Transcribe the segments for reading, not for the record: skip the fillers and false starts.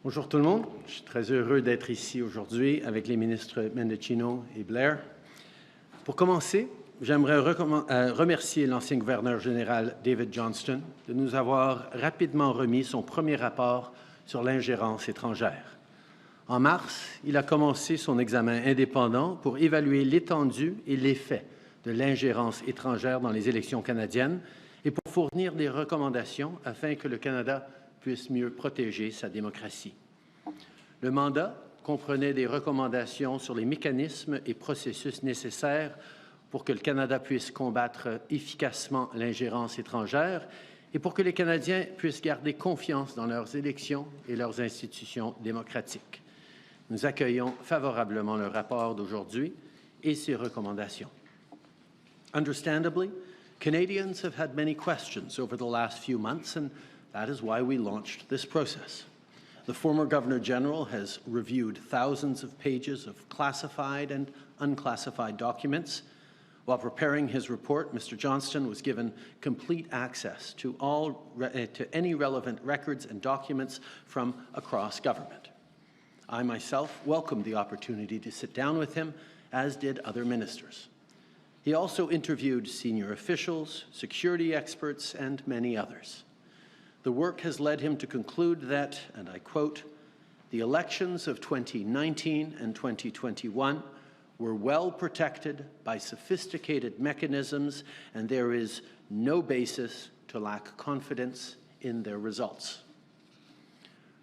Bonjour tout le monde. Je suis très heureux d'être ici aujourd'hui avec les ministres Mendicino et Blair. Pour commencer, j'aimerais remercier l'ancien gouverneur général David Johnston de nous avoir rapidement remis son premier rapport sur l'ingérence étrangère. En mars, il a commencé son examen indépendant pour évaluer l'étendue et l'effet de l'ingérence étrangère dans les élections canadiennes et pour fournir des recommandations afin que le Canada puisse mieux protéger sa démocratie. Le mandat comprenait des recommandations sur les mécanismes et processus nécessaires pour que le Canada puisse combattre efficacement l'ingérence étrangère et pour que les Canadiens puissent garder confiance dans leurs élections et leurs institutions démocratiques. Nous accueillons favorablement le rapport d'aujourd'hui et ses recommandations. Understandably, Canadians have had many questions over the last few months, and that is why we launched this process. The former Governor-General has reviewed thousands of pages of classified and unclassified documents. While preparing his report, Mr. Johnston was given complete access to any relevant records and documents from across government. I myself welcomed the opportunity to sit down with him, as did other ministers. He also interviewed senior officials, security experts, and many others. The work has led him to conclude that, and I quote, "The elections of 2019 and 2021 were well protected by sophisticated mechanisms, and there is no basis to lack confidence in their results."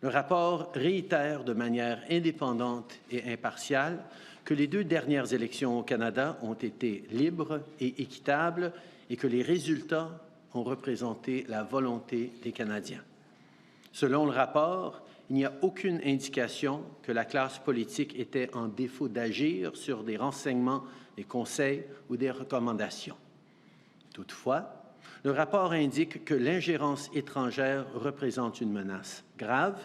Le rapport réitère de manière indépendante et impartiale que les deux dernières élections au Canada ont été libres et équitables et que les résultats ont représenté la volonté des Canadiens. Selon le rapport, il n'y a aucune indication que la classe politique était en défaut d'agir sur des renseignements, des conseils ou des recommandations. Toutefois, le rapport indique que l'ingérence étrangère représente une menace grave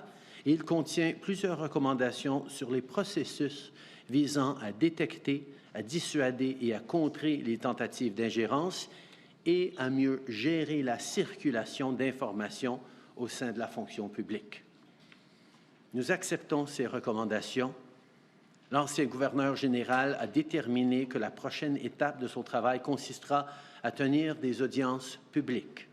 et il contient plusieurs recommandations sur les processus visant à détecter, à dissuader et à contrer les tentatives d'ingérence et à mieux gérer la circulation d'informations au sein de la fonction publique. Nous acceptons ces recommandations. L'ancien gouverneur général a déterminé que la prochaine étape de son travail consistera à tenir des audiences publiques.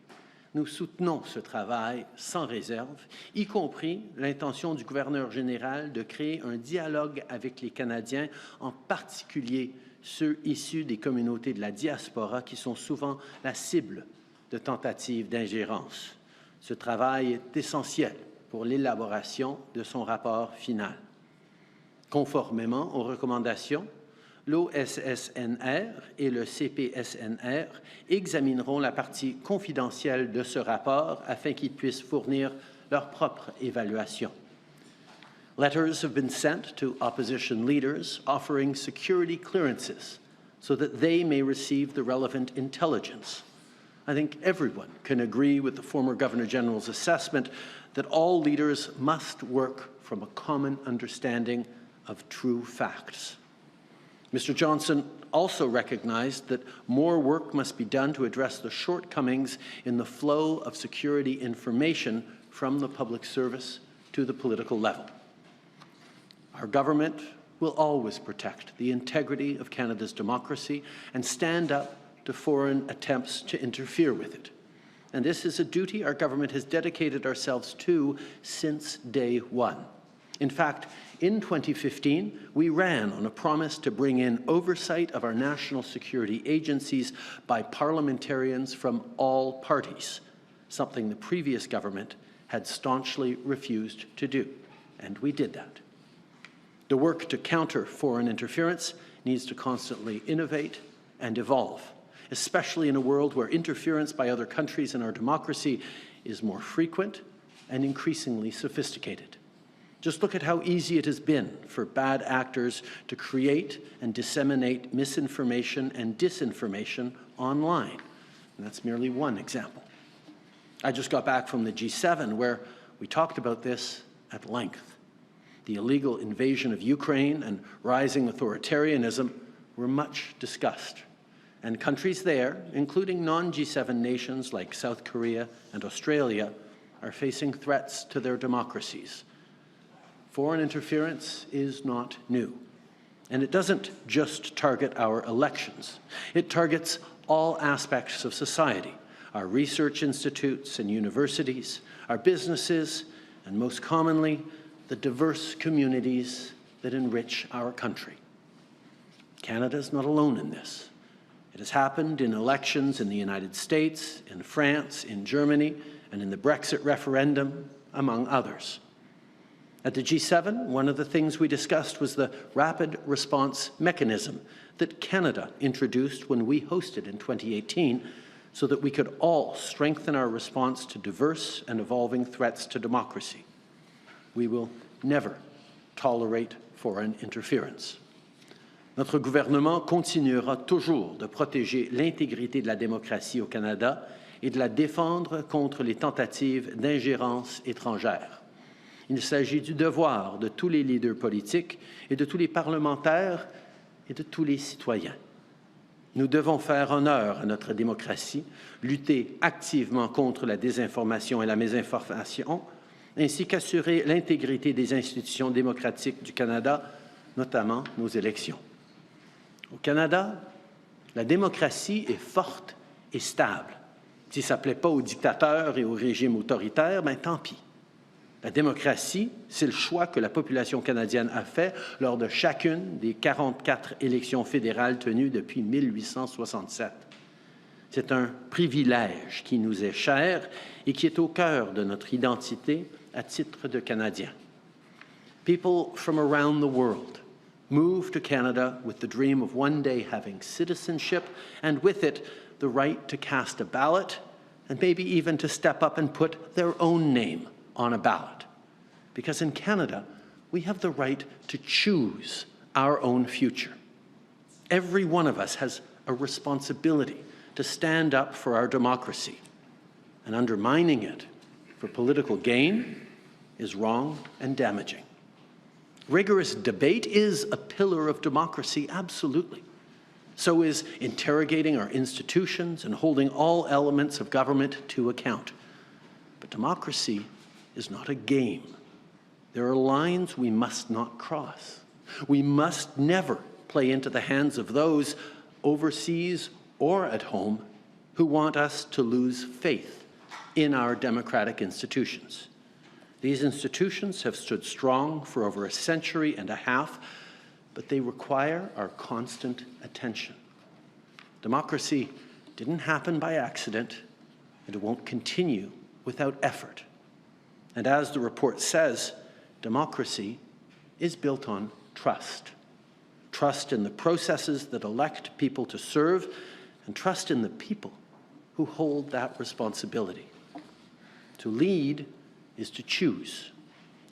Nous soutenons ce travail sans réserve, y compris l'intention du gouverneur général de créer un dialogue avec les Canadiens, en particulier ceux issus des communautés de la diaspora qui sont souvent la cible de tentatives d'ingérence. Ce travail est essentiel pour l'élaboration de son rapport final. Conformément aux recommandations, l'OSSNR et le CPSNR examineront la partie confidentielle de ce rapport afin qu'ils puissent fournir leur propre évaluation. Letters have been sent to opposition leaders offering security clearances so that they may receive the relevant intelligence. I think everyone can agree with the former Governor-General's assessment that all leaders must work from a common understanding of true facts. Mr. Johnson also recognized that more work must be done to address the shortcomings in the flow of security information from the public service to the political level. Our government will always protect the integrity of Canada's democracy and stand up to foreign attempts to interfere with it. And this is a duty our government has dedicated ourselves to since day one. In fact, in 2015, we ran on a promise to bring in oversight of our national security agencies by parliamentarians from all parties, something the previous government had staunchly refused to do, and we did that. The work to counter foreign interference needs to constantly innovate and evolve, especially in a world where interference by other countries in our democracy is more frequent and increasingly sophisticated. Just look at how easy it has been for bad actors to create and disseminate misinformation and disinformation online. And that's merely one example. I just got back from the G7 where we talked about this at length. The illegal invasion of Ukraine and rising authoritarianism were much discussed. And countries there, including non-G7 nations like South Korea and Australia, are facing threats to their democracies. Foreign interference is not new. And it doesn't just target our elections. It targets all aspects of society, our research institutes and universities, our businesses, and most commonly, the diverse communities that enrich our country. Canada is not alone in this. It has happened in elections in the United States, in France, in Germany, and in the Brexit referendum, among others. At the G7, one of the things we discussed was the rapid response mechanism that Canada introduced when we hosted in 2018 so that we could all strengthen our response to diverse and evolving threats to democracy. We will never tolerate foreign interference. Notre gouvernement continuera toujours de protéger l'intégrité de la démocratie au Canada et de la défendre contre les tentatives d'ingérence étrangère. Il s'agit du devoir de tous les leaders politiques et de tous les parlementaires et de tous les citoyens. Nous devons faire honneur à notre démocratie, lutter activement contre la désinformation et la mésinformation, ainsi qu'assurer l'intégrité des institutions démocratiques du Canada, notamment nos élections. Au Canada, la démocratie est forte et stable. Si ça ne plaît pas aux dictateurs et aux régimes autoritaires, ben tant pis. La démocratie, c'est le choix que la population canadienne a fait lors de chacune des 44 élections fédérales tenues depuis 1867. C'est un privilège qui nous est cher et qui est au cœur de notre identité à titre de Canadien. People from around the world move to Canada with the dream of one day having citizenship and with it the right to cast a ballot and maybe even to step up and put their own name on a ballot. Because in Canada, we have the right to choose our own future. Every one of us has a responsibility to stand up for our democracy, and undermining it for political gain is wrong and damaging. Rigorous debate is a pillar of democracy, absolutely. So is interrogating our institutions and holding all elements of government to account. But democracy is not a game. There are lines we must not cross. We must never play into the hands of those overseas or at home who want us to lose faith in our democratic institutions. These institutions have stood strong for over a century and a half, but they require our constant attention. Democracy didn't happen by accident, and it won't continue without effort. And as the report says, democracy is built on trust. Trust in the processes that elect people to serve, and trust in the people who hold that responsibility. To lead is to choose,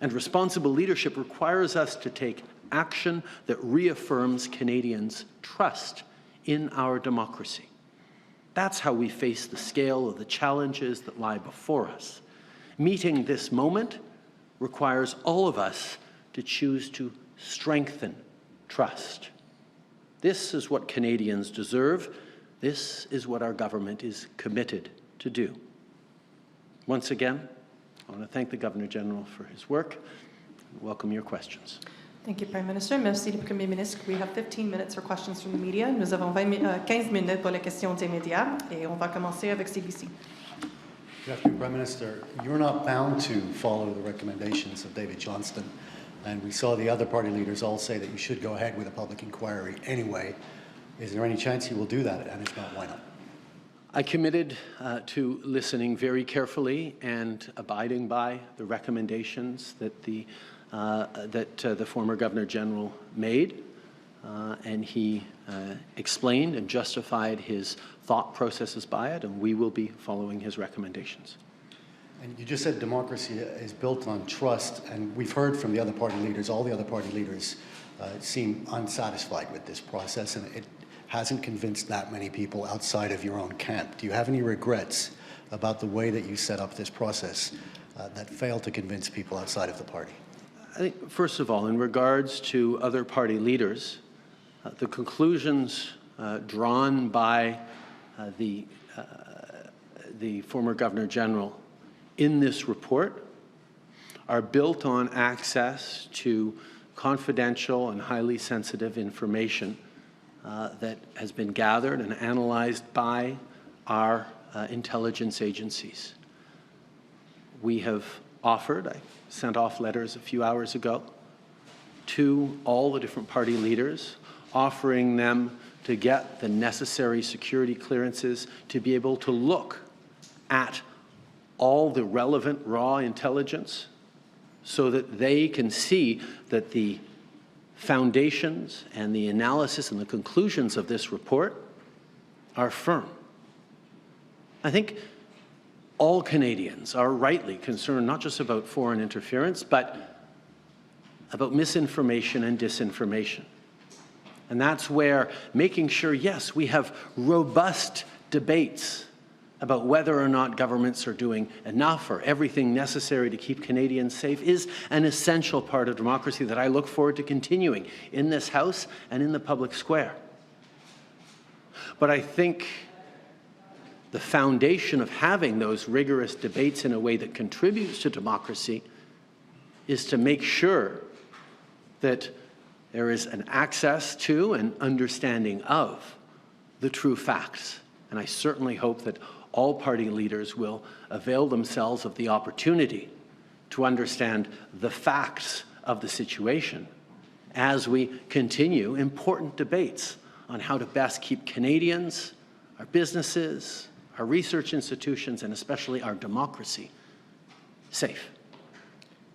and responsible leadership requires us to take action that reaffirms Canadians' trust in our democracy. That's how we face the scale of the challenges that lie before us. Meeting this moment requires all of us to choose to strengthen trust. This is what Canadians deserve. This is what our government is committed to do. Once again, I want to thank the Governor-General for his work and welcome your questions. Thank you, Prime Minister. Merci, le Premier Ministre. We have 15 minutes for questions from the media. Nous avons 15 minutes pour les questions des médias et on va commencer avec CBC. Good afternoon, Prime Minister. You're not bound to follow the recommendations of David Johnston, and we saw the other party leaders all say that you should go ahead with a public inquiry anyway. Is there any chance you will do that, and if not, why not? I committed to listening very carefully and abiding by the recommendations that the former Governor-General made, and he explained and justified his thought processes by it, and we will be following his recommendations. And you just said democracy is built on trust, and we've heard from the other party leaders, all the other party leaders seem unsatisfied with this process, and it hasn't convinced that many people outside of your own camp. Do you have any regrets about the way that you set up this process that failed to convince people outside of the party? I think, first of all, in regards to other party leaders, the conclusions drawn by the former Governor-General in this report are built on access to confidential and highly sensitive information that has been gathered and analyzed by our intelligence agencies. We have offered, I sent off letters a few hours ago, to all the different party leaders, offering them to get the necessary security clearances to be able to look at all the relevant raw intelligence so that they can see that the foundations and the analysis and the conclusions of this report are firm. I think all Canadians are rightly concerned not just about foreign interference, but about misinformation and disinformation. And that's where making sure, yes, we have robust debates about whether or not governments are doing enough or everything necessary to keep Canadians safe is an essential part of democracy that I look forward to continuing in this House and in the public square. But I think the foundation of having those rigorous debates in a way that contributes to democracy is to make sure that there is an access to and understanding of the true facts. And I certainly hope that all party leaders will avail themselves of the opportunity to understand the facts of the situation as we continue important debates on how to best keep Canadians, our businesses, our research institutions, and especially our democracy safe.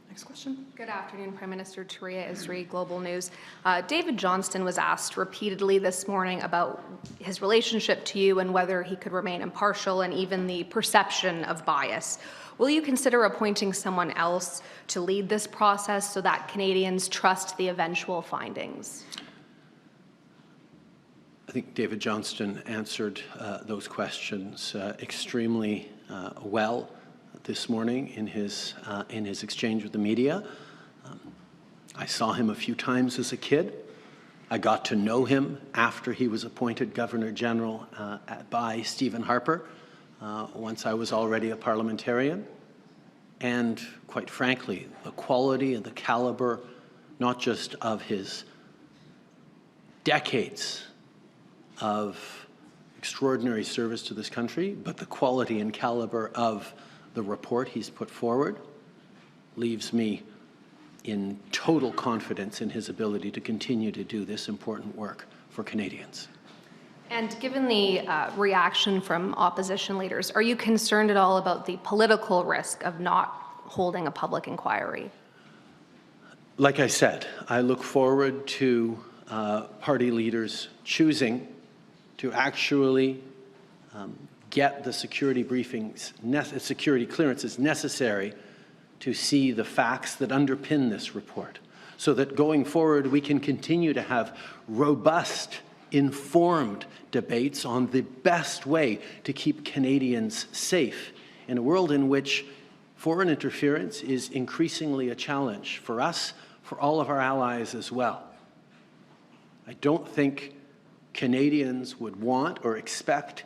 Next question. Good afternoon, Prime Minister Theresa Isri, Global News. David Johnston was asked repeatedly this morning about his relationship to you and whether he could remain impartial and even the perception of bias. Will you consider appointing someone else to lead this process so that Canadians trust the eventual findings? I think David Johnston answered those questions extremely well this morning in his exchange with the media. I saw him a few times as a kid. I got to know him after he was appointed Governor General by Stephen Harper, once I was already a parliamentarian. And quite frankly, the quality and the caliber, not just of his decades of extraordinary service to this country, but the quality and caliber of the report he's put forward leaves me in total confidence in his ability to continue to do this important work for Canadians. And given the reaction from opposition leaders, are you concerned at all about the political risk of not holding a public inquiry? Like I said, I look forward to party leaders choosing to actually get the security briefings, security clearances necessary to see the facts that underpin this report, so that going forward we can continue to have robust, informed debates on the best way to keep Canadians safe in a world in which foreign interference is increasingly a challenge for us, for all of our allies as well. I don't think Canadians would want or expect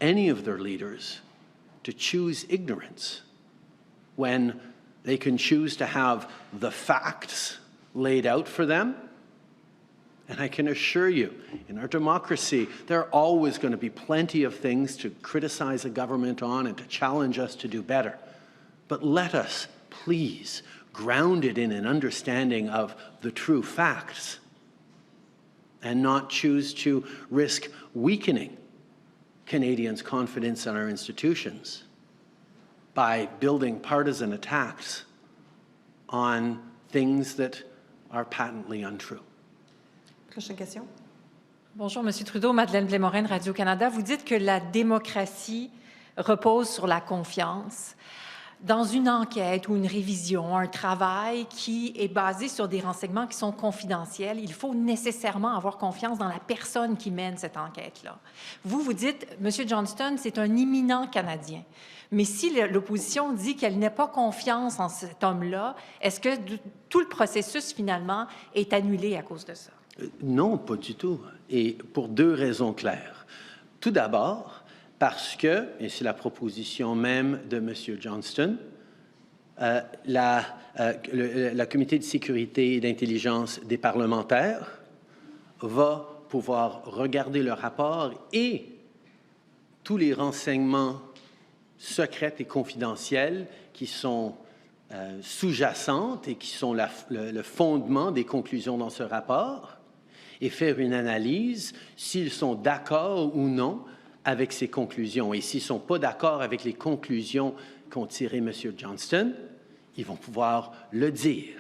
any of their leaders to choose ignorance when they can choose to have the facts laid out for them. And I can assure you, in our democracy, there are always going to be plenty of things to criticize a government on and to challenge us to do better. But let us, please, ground it in an understanding of the true facts and not choose to risk weakening Canadians' confidence in our institutions by building partisan attacks on things that are patently untrue. Prochaine question. Bonjour, M. Trudeau. Madeleine Blais-Morin, Radio-Canada. Vous dites que la démocratie repose sur la confiance. Dans une enquête ou une révision, un travail qui est basé sur des renseignements qui sont confidentiels, il faut nécessairement avoir confiance dans la personne qui mène cette enquête-là. Vous dites, M. Johnston, c'est un éminent Canadien. Mais si l'opposition dit qu'elle n'a pas confiance en cet homme-là, est-ce que tout le processus, finalement, est annulé à cause de ça? Non, pas du tout. Et pour deux raisons claires. Tout d'abord, parce que, et c'est la proposition même de M. Johnston, la comité de sécurité et d'intelligence des parlementaires va pouvoir regarder le rapport et tous les renseignements secrets et confidentiels qui sont sous-jacentes et qui sont le fondement des conclusions dans ce rapport et faire une analyse s'ils sont d'accord ou non avec ces conclusions. Et s'ils ne sont pas d'accord avec les conclusions qu'ont tirées M. Johnston, ils vont pouvoir le dire.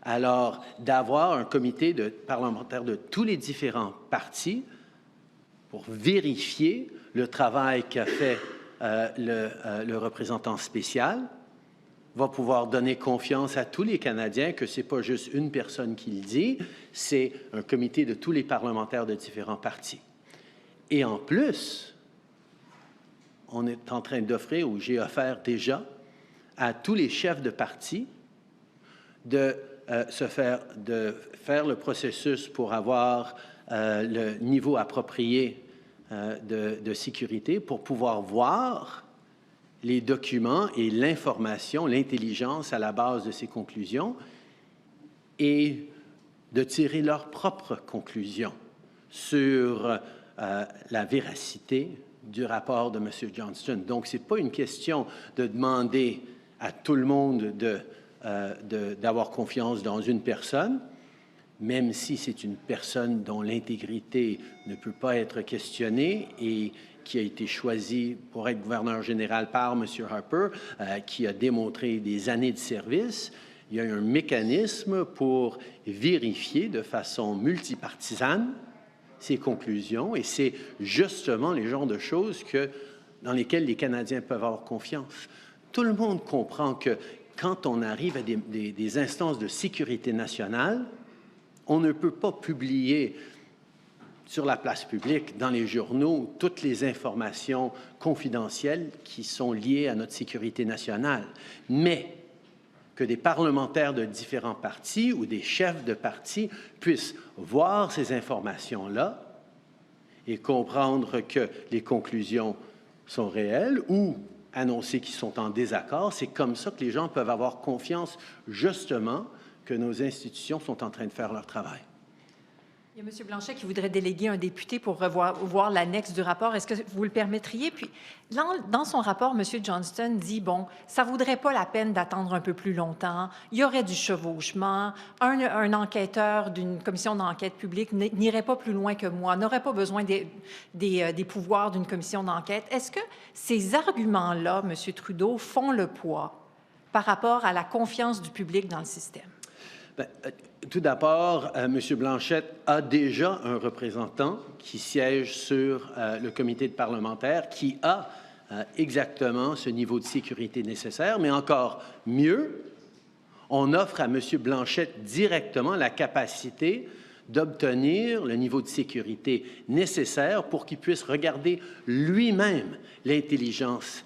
Alors, d'avoir un comité de parlementaires de tous les différents partis pour vérifier le travail qu'a fait le représentant spécial va pouvoir donner confiance à tous les Canadiens que ce n'est pas juste une personne qui le dit, c'est un comité de tous les parlementaires de différents partis. Et en plus, on est en train d'offrir, ou j'ai offert déjà, à tous les chefs de parti de faire le processus pour avoir le niveau approprié de sécurité pour pouvoir voir les documents et l'information, l'intelligence à la base de ces conclusions et de tirer leurs propres conclusions sur la véracité du rapport de M. Johnston. Donc, ce n'est pas une question de demander à tout le monde d'avoir confiance dans une personne, même si c'est une personne dont l'intégrité ne peut pas être questionnée et qui a été choisi pour être gouverneur général par M. Harper, qui a démontré des années de service. Il y a un mécanisme pour vérifier de façon multipartisane ces conclusions et c'est justement les genres de choses dans lesquelles les Canadiens peuvent avoir confiance. Tout le monde comprend que quand on arrive à des instances de sécurité nationale, on ne peut pas publier sur la place publique, dans les journaux, toutes les informations confidentielles qui sont liées à notre sécurité nationale. Mais que des parlementaires de différents partis ou des chefs de partis puissent voir ces informations-là et comprendre que les conclusions sont réelles ou annoncer qu'ils sont en désaccord, c'est comme ça que les gens peuvent avoir confiance, justement, que nos institutions sont en train de faire leur travail. Il y a M. Blanchet qui voudrait déléguer un député pour voir l'annexe du rapport. Est-ce que vous le permettriez? Puis, dans son rapport, M. Johnston dit, bon, ça ne vaudrait pas la peine d'attendre un peu plus longtemps. Il y aurait du chevauchement. Un enquêteur d'une commission d'enquête publique n'irait pas plus loin que moi, n'aurait pas besoin des pouvoirs d'une commission d'enquête. Est-ce que ces arguments-là, M. Trudeau, font le poids par rapport à la confiance du public dans le système? Bien, tout d'abord, M. Blanchette a déjà un représentant qui siège sur le comité de parlementaires qui a exactement ce niveau de sécurité nécessaire, mais encore mieux, on offre à M. Blanchette directement la capacité d'obtenir le niveau de sécurité nécessaire pour qu'il puisse regarder lui-même l'intelligence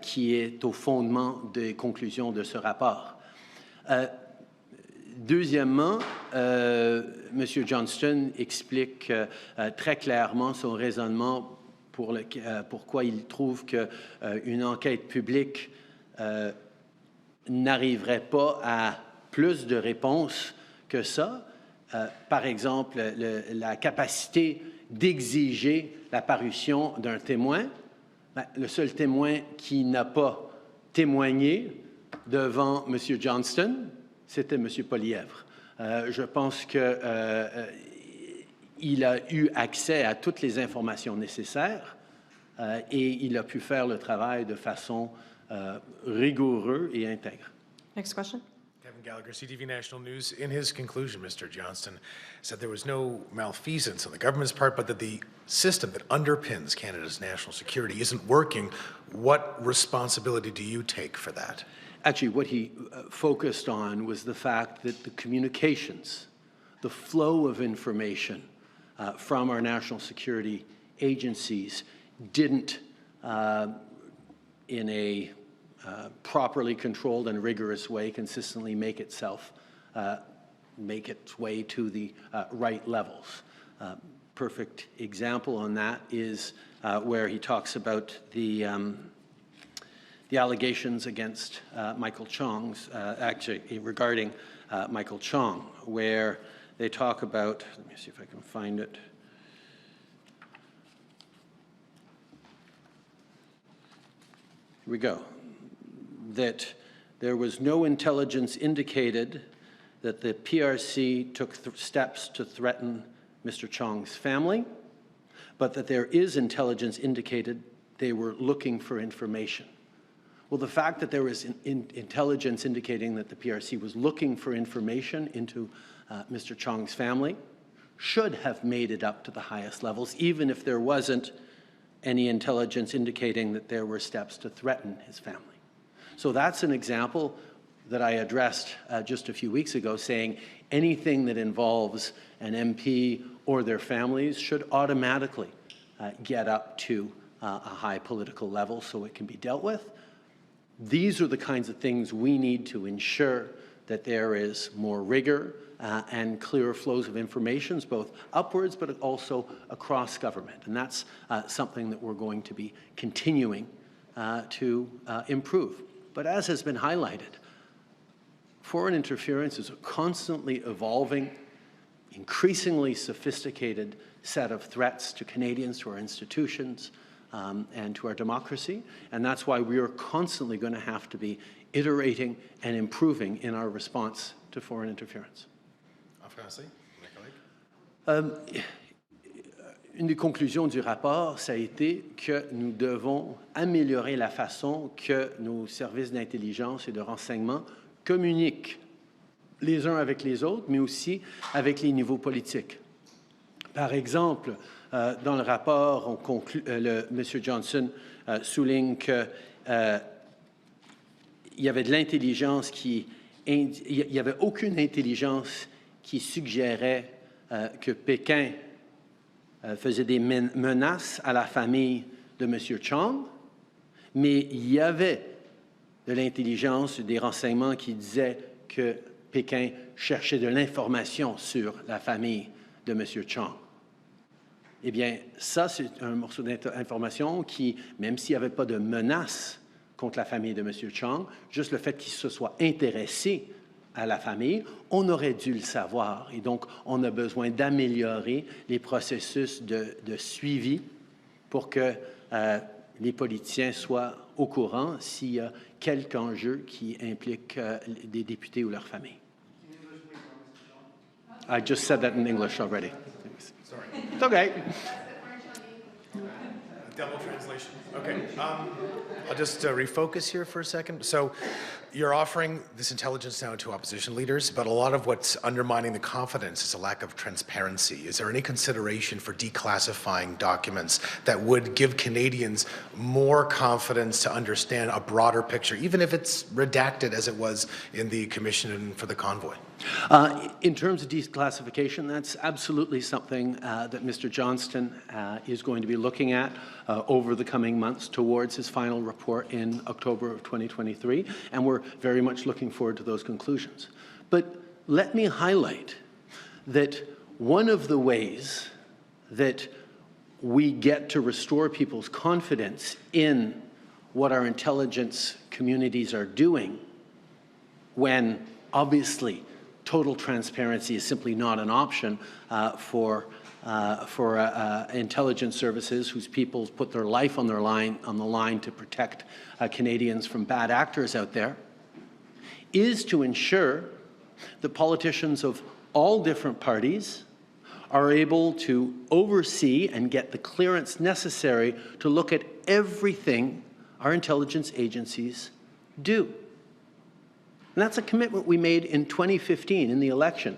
qui est au fondement des conclusions de ce rapport. Deuxièmement, M. Johnston explique très clairement son raisonnement pourquoi il trouve qu'une enquête publique n'arriverait pas à plus de réponses que ça. Par exemple, la capacité d'exiger la parution d'un témoin. Bien, le seul témoin qui n'a pas témoigné devant M. Johnston, c'était M. Poilievre. Je pense qu'il a eu accès à toutes les informations nécessaires et il a pu faire le travail de façon rigoureuse et intègre. Next question. Kevin Gallagher, CTV National News. In his conclusion, Mr. Johnston said there was no malfeasance on the government's part, but that the system that underpins Canada's national security isn't working. What responsibility do you take for that? Actually, what he focused on was the fact that the communications, the flow of information from our national security agencies didn't, in a properly controlled and rigorous way, consistently make its way to the right levels. Perfect example on that is where he talks about the the allegations against Michael Chong's, actually regarding Michael Chong, where they talk about, let me see if I can find it. Here we go. That there was no intelligence indicated that the PRC took steps to threaten Mr. Chong's family, but that there is intelligence indicated they were looking for information. Well, the fact that there was intelligence indicating that the PRC was looking for information into Mr. Chong's family should have made it up to the highest levels, even if there wasn't any intelligence indicating that there were steps to threaten his family. So that's an example that I addressed just a few weeks ago, saying anything that involves an MP or their families should automatically get up to a high political level so it can be dealt with. These are the kinds of things we need to ensure that there is more rigor and clearer flows of information, both upwards but also across government. And that's something that we're going to be continuing to improve. But as has been highlighted, foreign interference is a constantly evolving, increasingly sophisticated set of threats to Canadians, to our institutions, and to our democracy. And that's why we are constantly going to have to be iterating and improving in our response to foreign interference. En français, my colleague. Une des conclusions du rapport, ça a été que nous devons améliorer la façon que nos services d'intelligence et de renseignement communiquent les uns avec les autres, mais aussi avec les niveaux politiques. Par exemple, dans le rapport, on conclut, M. Johnston souligne qu'il y avait de l'intelligence il n'y avait aucune intelligence qui suggérait que Pékin faisait des menaces à la famille de M. Chong, mais il y avait de l'intelligence, des renseignements qui disaient que Pékin cherchait de l'information sur la famille de M. Chong. Eh bien, ça, c'est un morceau d'information qui, même s'il n'y avait pas de menace contre la famille de M. Chong, juste le fait qu'il se soit intéressé à la famille, on aurait dû le savoir. Et donc, on a besoin d'améliorer les processus de suivi pour que les politiciens soient au courant s'il y a quelque enjeu qui implique des députés ou leur famille. I just said that in English already. Sorry. It's okay. Double translation. Okay. I'll just refocus here for a second. So you're offering this intelligence now to opposition leaders, but a lot of what's undermining the confidence is a lack of transparency. Is there any consideration for declassifying documents that would give Canadians more confidence to understand a broader picture, even if it's redacted as it was in the commission for the convoy? In terms of declassification, that's absolutely something that Mr. Johnston is going to be looking at over the coming months towards his final report in October of 2023, and we're very much looking forward to those conclusions. But let me highlight that one of the ways that we get to restore people's confidence in what our intelligence communities are doing when, obviously, total transparency is simply not an option for intelligence services whose people put their life on the line to protect Canadians from bad actors out there, is to ensure that politicians of all different parties are able to oversee and get the clearance necessary to look at everything our intelligence agencies do. And that's a commitment we made in 2015 in the election,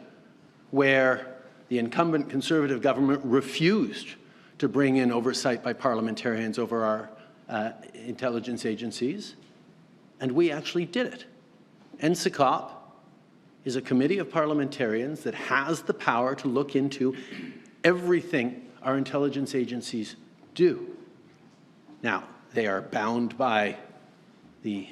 where the incumbent Conservative government refused to bring in oversight by parliamentarians over our intelligence agencies, and we actually did it. NSICOP is a committee of parliamentarians that has the power to look into everything our intelligence agencies do. Now, they are bound by the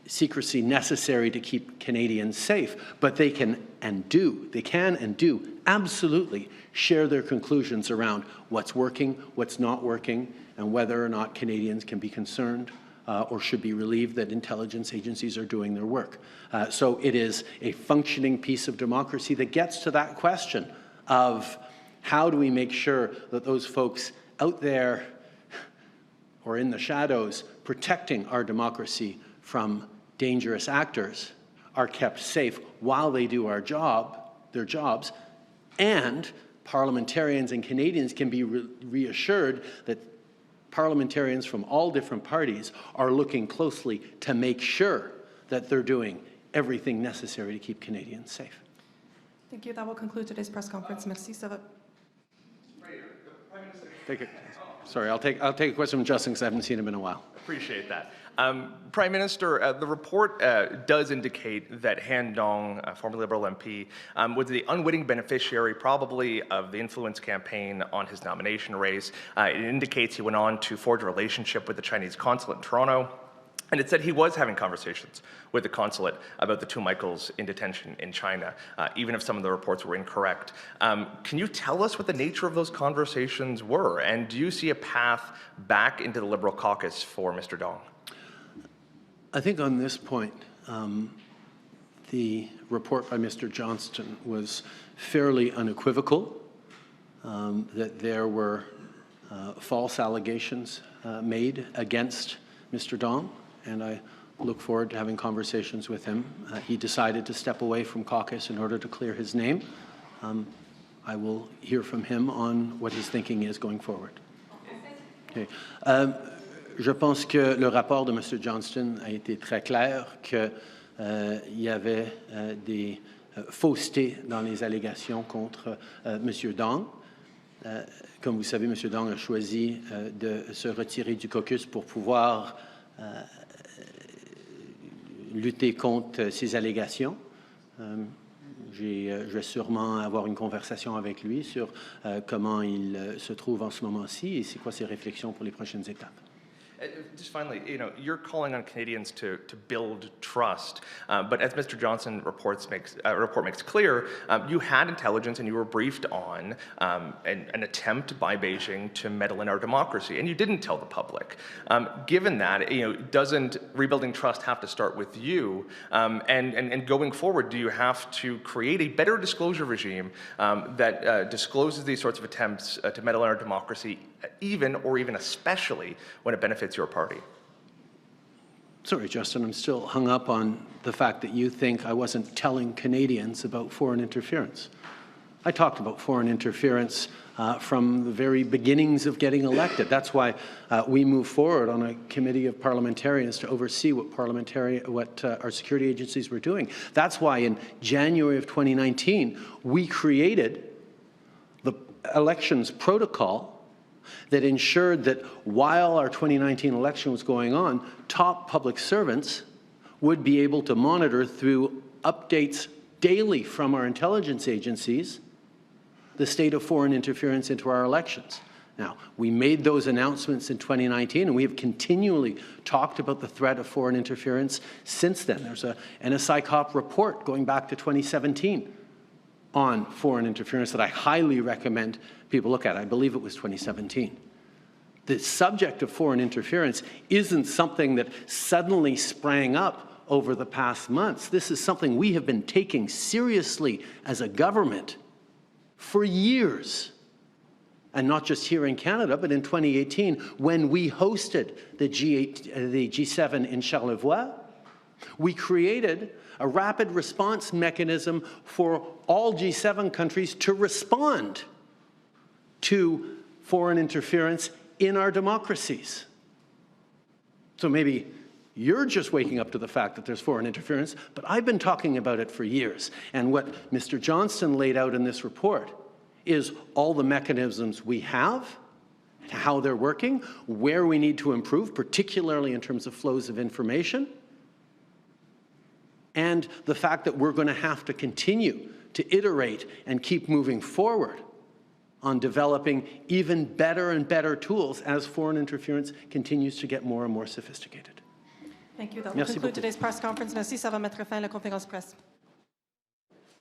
secrecy necessary to keep Canadians safe, but they can and do absolutely share their conclusions around what's working, what's not working, and whether or not Canadians can be concerned or should be relieved that intelligence agencies are doing their work. So it is a functioning piece of democracy that gets to that question of how do we make sure that those folks out there or in the shadows protecting our democracy from dangerous actors are kept safe while they do their jobs, and parliamentarians and Canadians can be reassured that parliamentarians from all different parties are looking closely to make sure that they're doing everything necessary to keep Canadians safe. Thank you. That will conclude today's press conference. Merci. Ça va. Sorry, I'll take a question from Justin because I haven't seen him in a while. Appreciate that. Prime Minister, the report does indicate that Han Dong, former Liberal MP, was the unwitting beneficiary probably of the influence campaign on his nomination race. It indicates he went on to forge a relationship with the Chinese consulate in Toronto. And it said he was having conversations with the consulate about the two Michaels in detention in China, even if some of the reports were incorrect. Can you tell us what the nature of those conversations were? And do you see a path back into the Liberal caucus for Mr. Dong? I think on this point, the report by Mr. Johnston was fairly unequivocal, that there were false allegations made against Mr. Dong, and I look forward to having conversations with him. He decided to step away from caucus in order to clear his name. I will hear from him on what his thinking is going forward. Okay. Je pense que le rapport de M. Johnston a été très clair qu'il y avait des faussetés dans les allégations contre M. Dong. Comme vous savez, M. Dong a choisi de se retirer du caucus pour pouvoir lutter contre ces allégations. Je vais sûrement avoir une conversation avec lui sur comment il se trouve en ce moment-ci et c'est quoi ses réflexions pour les prochaines étapes. Just finally, you're calling on Canadians to build trust, but as Mr. Johnston report makes clear, you had intelligence and you were briefed on an attempt by Beijing to meddle in our democracy, and you didn't tell the public. Given that, doesn't rebuilding trust have to start with you? And going forward, do you have to create a better disclosure regime that discloses these sorts of attempts to meddle in our democracy, even or even especially when it benefits your party? Sorry, Justin, I'm still hung up on the fact that you think I wasn't telling Canadians about foreign interference. I talked about foreign interference from the very beginnings of getting elected. That's why we moved forward on a committee of parliamentarians to oversee what our security agencies were doing. That's why in January of 2019, we created the elections protocol that ensured that while our 2019 election was going on, top public servants would be able to monitor through updates daily from our intelligence agencies the state of foreign interference into our elections. Now, we made those announcements in 2019, and we have continually talked about the threat of foreign interference since then. There's a NSI COP report going back to 2017 on foreign interference that I highly recommend people look at. I believe it was 2017. The subject of foreign interference isn't something that suddenly sprang up over the past months. This is something we have been taking seriously as a government for years. And not just here in Canada, but in 2018, when we hosted the G7 in Charlevoix, we created a rapid response mechanism for all G7 countries to respond to foreign interference in our democracies. So maybe you're just waking up to the fact that there's foreign interference, but I've been talking about it for years. And what Mr. Johnston laid out in this report is all the mechanisms we have, how they're working, where we need to improve, particularly in terms of flows of information, and the fact that we're going to have to continue to iterate and keep moving forward on developing even better and better tools as foreign interference continues to get more and more sophisticated. Thank you. That will conclude today's press conference. Merci. Ça va mettre fin à la conférence presse.